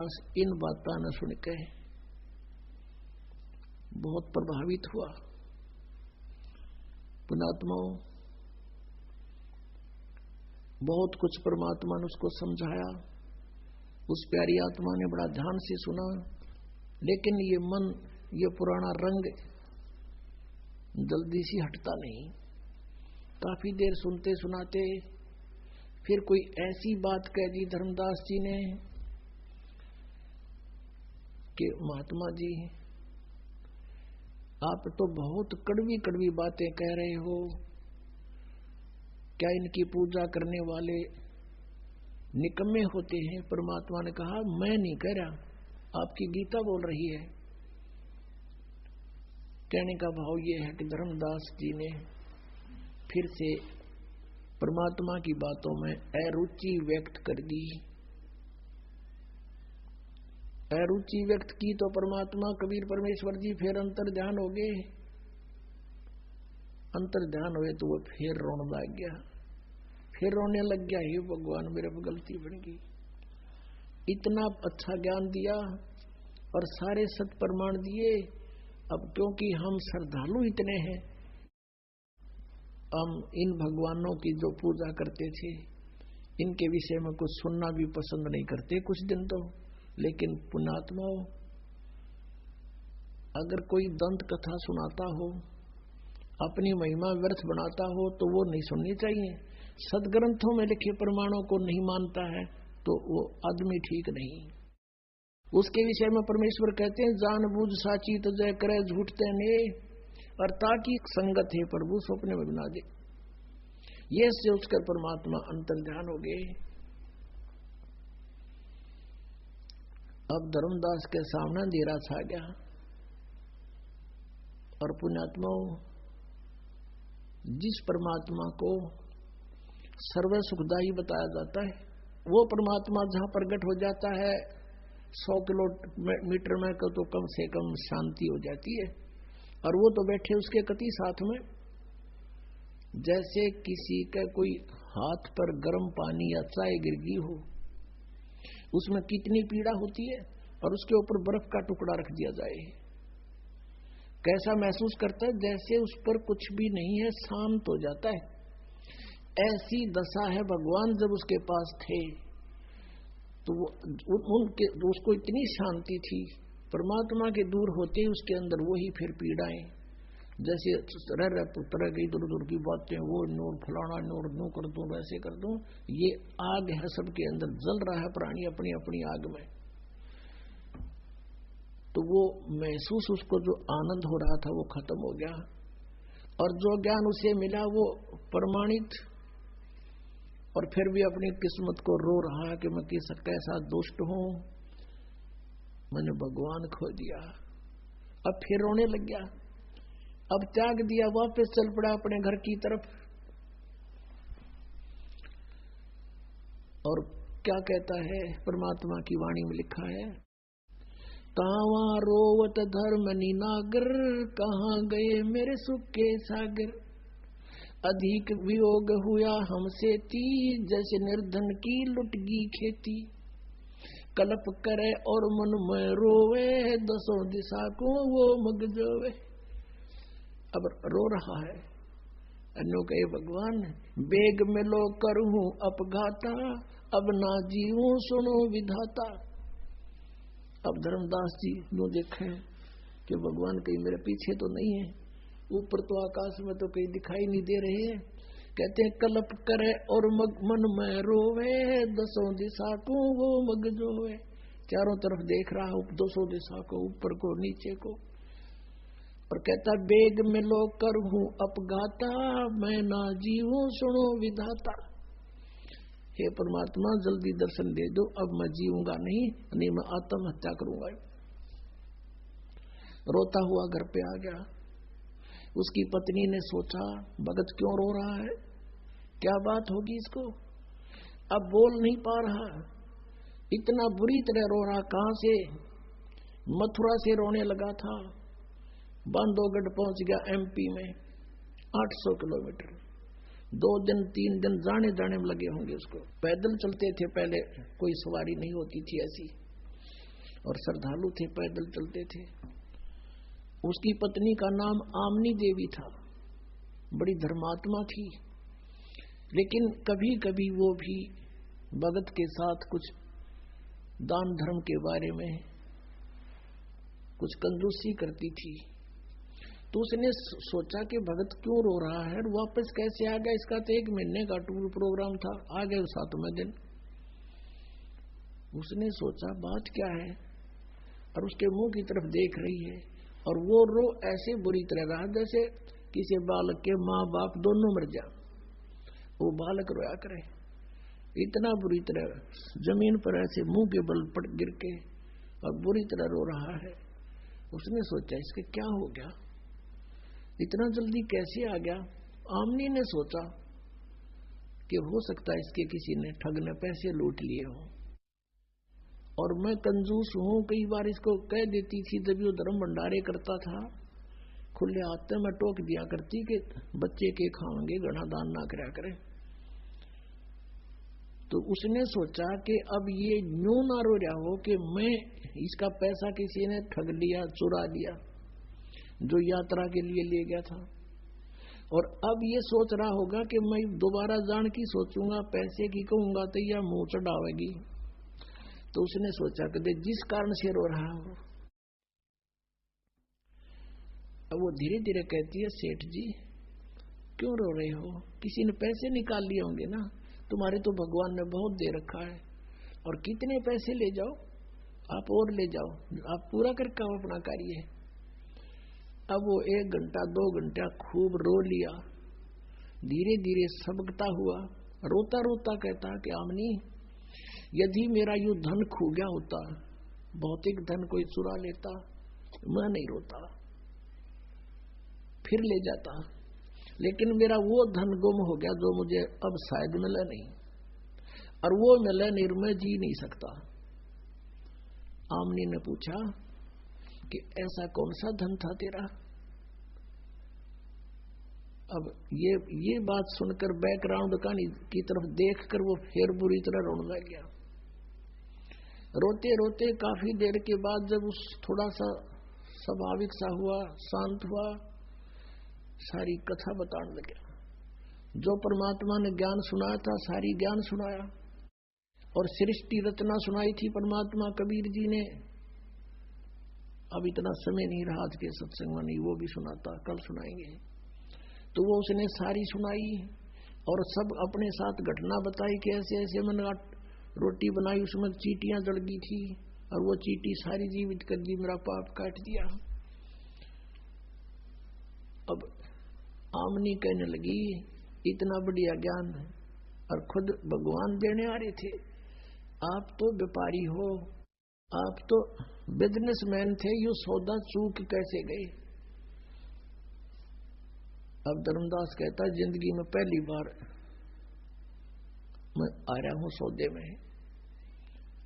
बस इन बातों न सुन के बहुत प्रभावित हुआ। पुण्यात्माओं, बहुत कुछ परमात्मा ने उसको समझाया, उस प्यारी आत्मा ने बड़ा ध्यान से सुना, लेकिन ये मन, ये पुराना रंग जल्दी से हटता नहीं। काफी देर सुनते सुनाते फिर कोई ऐसी बात कह दी धर्मदास जी ने कि महात्मा जी, आप तो बहुत कड़वी कड़वी बातें कह रहे हो, क्या इनकी पूजा करने वाले निकम्मे होते हैं? परमात्मा ने कहा, मैं नहीं कह रहा, आपकी गीता बोल रही है। कहने का भाव ये है कि धर्मदास जी ने फिर से परमात्मा की बातों में अरुचि व्यक्त कर दी। अरुचि व्यक्त की तो परमात्मा कबीर परमेश्वर जी फिर अंतर ध्यान हो गए। अंतर ध्यान हुए तो वो फिर रोने लग गया, फिर रोने लग गया, हे भगवान मेरे पर गलती बन गई। इतना अच्छा ज्ञान दिया और सारे सत प्रमाण दिए, अब क्योंकि हम श्रद्धालु इतने हैं, हम इन भगवानों की जो पूजा करते थे इनके विषय में कुछ सुनना भी पसंद नहीं करते कुछ दिन तो। लेकिन पुण्यात्माओं, अगर कोई दंत कथा सुनाता हो, अपनी महिमा व्यर्थ बनाता हो तो वो नहीं सुननी चाहिए। सदग्रंथों में लिखे प्रमाणों को नहीं मानता है तो वो आदमी ठीक नहीं। उसके विषय में परमेश्वर कहते हैं, जानबूझ साची तो जय करे झूठते ने, और ताकि संगत है प्रभु स्वप्न में बना दे। ये सोचकर परमात्मा अंतर ध्यान हो गए। अब धर्मदास के सामने अंधेरा छा गया और पुण्यात्माओं, जिस परमात्मा को सर्व सुखदायी बताया जाता है, वो परमात्मा जहां प्रकट हो जाता है 100 किलोमीटर में तो कम से कम शांति हो जाती है। और वो तो बैठे उसके कति साथ में, जैसे किसी का कोई हाथ पर गर्म पानी या चाय गिर गई हो, उसमें कितनी पीड़ा होती है, और उसके ऊपर बर्फ का टुकड़ा रख दिया जाए, कैसा महसूस करता है? जैसे उस पर कुछ भी नहीं है, शांत हो जाता है। ऐसी दशा है भगवान जब उसके पास थे तो उसको इतनी शांति थी। परमात्मा के दूर होते ही उसके अंदर वही फिर पीड़ाएं, जैसे रह पुत्र गई दूर दूर की बातें, वो नूर फलाना नूर नू कर दूं, वैसे कर दूं। ये आग है, सबके अंदर जल रहा है प्राणी अपनी अपनी आग में। तो वो महसूस, उसको जो आनंद हो रहा था वो खत्म हो गया, और जो ज्ञान उसे मिला वो प्रमाणित। और फिर भी अपनी किस्मत को रो रहा कि मैं कैसा दुष्ट हूं, मैंने भगवान खो दिया। अब फिर रोने लग गया, अब त्याग दिया, वापस चल पड़ा अपने घर की तरफ। और क्या कहता है परमात्मा की वाणी में लिखा है, तावा रोवत धर्म नीनागर, कहाँ गए मेरे सुख के सागर। अधिक वियोग हुआ हमसे ती, जैसे निर्धन की लुटगी खेती। कल्प करे और मन में रोवे, दसों दिशा को वो मग जोवे। अब रो रहा है, अन्यों कहे भगवान बेग में लो करूं अपघाता, अब ना जीऊं सुनो विधाता। अब धर्मदास जी नो देखे कि भगवान कहीं मेरे पीछे तो नहीं है, ऊपर तो आकाश में तो कहीं दिखाई नहीं दे रहे हैं। कहते हैं कल्प करे और मन में रोवे, दसों दिशा को वो मग जोवे। चारों तरफ देख रहा हूं, दसों दिशा को, ऊपर को नीचे को, और कहता बेग में लो कर हूं अपघाता, मैं ना जीऊं सुनो विधाता। हे परमात्मा जल्दी दर्शन दे दो, अब मैं जीऊंगा नहीं मैं आत्महत्या करूंगा। रोता हुआ घर पे आ गया। उसकी पत्नी ने सोचा भगत क्यों रो रहा है, क्या बात होगी इसको। अब बोल नहीं पा रहा, इतना बुरी तरह रो रहा। कहां से? मथुरा से रोने लगा था, बांधवगढ़ पहुंच गया एमपी में, 800 किलोमीटर। 2 दिन 3 दिन जाने में लगे होंगे उसको। पैदल चलते थे पहले, कोई सवारी नहीं होती थी ऐसी। और श्रद्धालु थे, पैदल चलते थे। उसकी पत्नी का नाम आमनी देवी था, बड़ी धर्मात्मा थी, लेकिन कभी कभी वो भी भगत के साथ कुछ दान धर्म के बारे में कुछ कंजूसी करती थी। तो उसने सोचा कि भगत क्यों रो रहा है और वापस कैसे आ गया। इसका तो 1 महीने का टूर प्रोग्राम था, आ गए 7वें दिन। उसने सोचा बात क्या है, और उसके मुंह की तरफ देख रही है, और वो रो ऐसे बुरी तरह रहा जैसे किसी बालक के माँ बाप दोनों मर जा, वो बालक रोया करे, इतना बुरी तरह जमीन पर ऐसे मुंह के बल पट गिर के और बुरी तरह रो रहा है। उसने सोचा इसके क्या हो गया, इतना जल्दी कैसे आ गया। आमनी ने सोचा कि हो सकता है इसके किसी ने ठग ने पैसे लूट लिए हो, और मैं कंजूस हूं, कई बार इसको कह देती थी जब वो धर्म भंडारे करता था, खुले हाथ में टोक दिया करती कि बच्चे के खाएंगे, गणा दान ना करा करे। तो उसने सोचा कि अब ये न्यू ना रो रहा हो कि मैं इसका पैसा किसी ने ठग लिया, चुरा लिया, जो यात्रा के लिए ले गया था, और अब ये सोच रहा होगा कि मैं दोबारा जान की सोचूंगा, पैसे की कहूंगा तो यह मुंह चढ़ावेगी। तो उसने सोचा कि जिस कारण से रो रहा हो। अब वो धीरे धीरे कहती है, सेठ जी क्यों रो रहे हो, किसी ने पैसे निकाल लिए होंगे ना, तुम्हारे तो भगवान ने बहुत दे रखा है, और कितने पैसे ले जाओ आप, और ले जाओ, आप पूरा करके आओ अपना कार्य। अब वो 1 घंटा 2 घंटा खूब रो लिया, धीरे धीरे सबकता हुआ, रोता रोता कहता कि आमनी यदि मेरा यू धन खो गया होता, भौतिक धन कोई चुरा लेता, मैं नहीं रोता, फिर ले जाता, लेकिन मेरा वो धन गुम हो गया जो मुझे अब शायद मिला नहीं, और वो मिला नहीं, मैं जी नहीं सकता। आमनी ने पूछा कि ऐसा कौन सा धन था तेरा। अब ये बात सुनकर बैकग्राउंड कहानी की तरफ देखकर वो फिर बुरी तरह रोने लग गया। रोते रोते काफी देर के बाद जब उस थोड़ा सा स्वाभाविक सा हुआ, शांत हुआ, सारी कथा बताने लगे। जो परमात्मा ने ज्ञान सुनाया था सारी ज्ञान सुनाया, और सृष्टि रचना सुनाई थी परमात्मा कबीर जी ने। अब इतना समय नहीं रहा आज के सत्संग में, नहीं वो भी सुनाता, कल सुनाएंगे। तो वो उसने सारी सुनाई, और सब अपने साथ घटना बताई कि ऐसे ऐसे मैंने रोटी बनाई, उसमें चींटियां जल गई थी, और वो चींटी सारी जीवित कर दी, मेरा पाप काट दिया। अब आमनी कहने लगी इतना बढ़िया ज्ञान, और खुद भगवान देने आ रहे थे, आप तो व्यापारी हो, आप तो बिजनेसमैन थे, ये सौदा चूक कैसे गए। अब धर्मदास कहता है जिंदगी में पहली बार मैं आ रहा हूं सौदे में,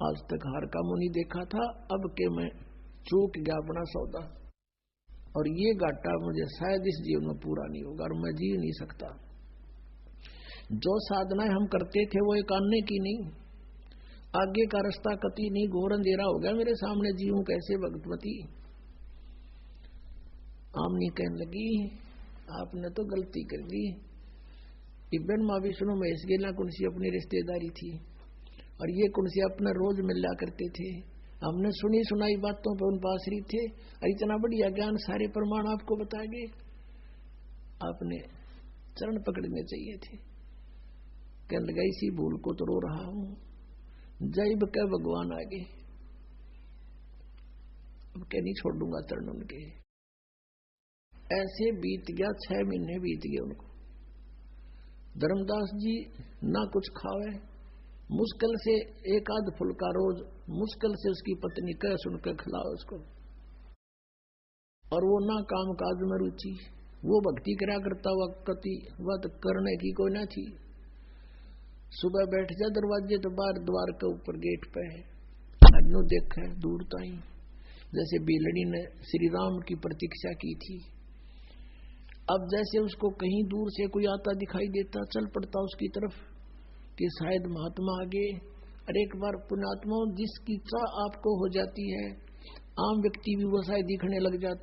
आज तक हार का मुंह नहीं देखा था, अब के मैं चूक गया अपना सौदा, और ये घाटा मुझे शायद इस जीवन में पूरा नहीं होगा, और मैं जी नहीं सकता। जो साधनाएं हम करते थे वो एक आने की नहीं, आगे का रास्ता कति नहीं, घोर अंधेरा हो गया मेरे सामने, जीऊं कैसे भगतमती। आमनी कहने लगी आपने तो गलती कर दी। इब्बन माँ विष्णु महेश गेला कुनसी अपनी रिश्तेदारी थी, और ये कुनसी अपना रोज मिला करते थे, हमने सुनी सुनाई बातों पर उन आश्रित थे, और इतना बढ़िया ज्ञान सारे प्रमाण आपको बताए गए, आपने चरण पकड़ने चाहिए थे। कहने लगा इसी भूल को तो रो रहा हूं, जैब के भगवान आगे, अब क्या नहीं छोड़ दूंगा चरण उनके। ऐसे बीत गया 6 महीने बीत गए उनको। धर्मदास जी ना कुछ खावे, मुश्किल से 1 आध फुल्का रोज, मुश्किल से उसकी पत्नी कह सुनकर खिलाओ उसको, और वो ना काम काज में रुचि, वो भक्ति करा करता हुआ कति वत करने की कोई ना थी। सुबह बैठ जा दरवाजे तो बाहर द्वार के ऊपर गेट पे है, अनु देखे दूर ताई, जैसे बिलड़ी ने श्री राम की प्रतीक्षा की थी। अब जैसे उसको कहीं दूर से कोई आता दिखाई देता, चल पड़ता उसकी तरफ कि शायद महात्मा आगे, और एक बार पुण्यात्मा जिसकी चाह आपको हो जाती है, आम व्यक्ति भी वो शायद दिखने लग जाता